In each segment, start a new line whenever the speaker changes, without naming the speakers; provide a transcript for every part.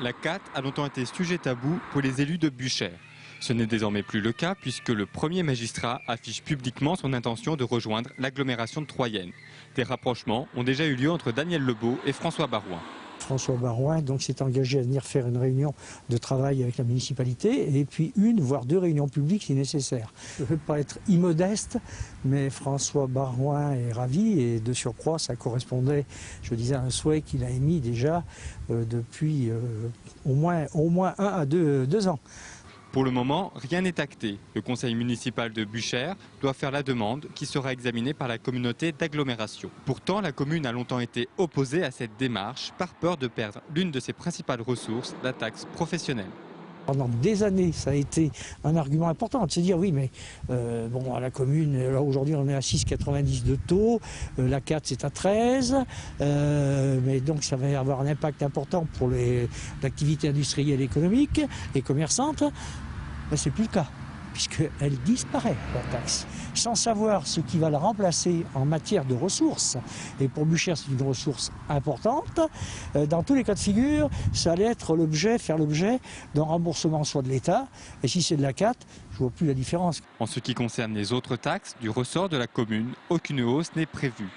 La CAT a longtemps été sujet tabou pour les élus de Buchères. Ce n'est désormais plus le cas puisque le premier magistrat affiche publiquement son intention de rejoindre l'agglomération de Troyenne. Des rapprochements ont déjà eu lieu entre Daniel Lebeau et François Barouin.
François Barouin s'est engagé à venir faire une réunion de travail avec la municipalité et puis une, voire deux réunions publiques si nécessaire. Je ne veux pas être immodeste, mais François Barouin est ravi et de surcroît ça correspondait, je disais, à un souhait qu'il a émis déjà depuis au moins 1 à 2 ans.
Pour le moment, rien n'est acté. Le conseil municipal de Buchères doit faire la demande qui sera examinée par la communauté d'agglomération. Pourtant, la commune a longtemps été opposée à cette démarche par peur de perdre l'une de ses principales ressources, la taxe professionnelle.
Pendant des années, ça a été un argument important de se dire oui, mais bon, à la commune, là aujourd'hui on est à 6,90 de taux, la CAT c'est à 13, mais donc ça va avoir un impact important pour l'activité industrielle, économique et commerçante. Mais c'est plus le cas, puisqu'elle disparaît, la taxe, sans savoir ce qui va la remplacer en matière de ressources. Et pour Buchères, c'est une ressource importante. Dans tous les cas de figure, ça allait faire l'objet d'un remboursement soit de l'État, et si c'est de la CAT, je ne vois plus la différence.
En ce qui concerne les autres taxes, du ressort de la commune, aucune hausse n'est prévue.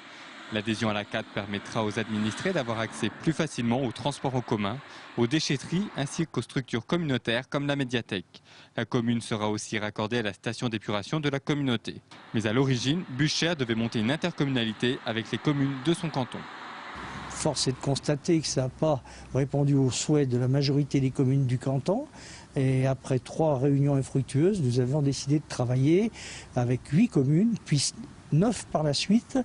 L'adhésion à la CAT permettra aux administrés d'avoir accès plus facilement aux transports en commun, aux déchetteries ainsi qu'aux structures communautaires comme la médiathèque. La commune sera aussi raccordée à la station d'épuration de la communauté. Mais à l'origine, Buchères devait monter une intercommunalité avec les communes de son canton.
Force est de constater que ça n'a pas répondu aux souhaits de la majorité des communes du canton. Et après 3 réunions infructueuses, nous avons décidé de travailler avec 8 communes, puis 9 par la suite,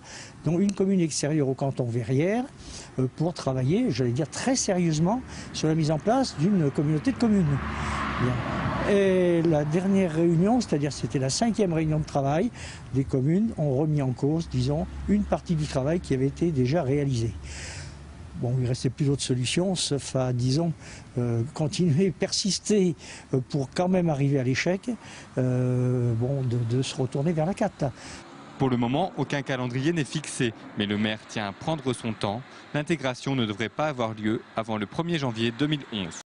dont une commune extérieure au canton Verrières, pour travailler, j'allais dire très sérieusement, sur la mise en place d'une communauté de communes. Bien. Et la dernière réunion, c'est-à-dire c'était la 5e réunion de travail, les communes ont remis en cause, disons, une partie du travail qui avait été déjà réalisé. Bon, il ne restait plus d'autre solution, sauf à, disons, continuer, persister pour quand même arriver à l'échec, de se retourner vers la CAT.
Pour le moment, aucun calendrier n'est fixé, mais le maire tient à prendre son temps. L'intégration ne devrait pas avoir lieu avant le 1er janvier 2011.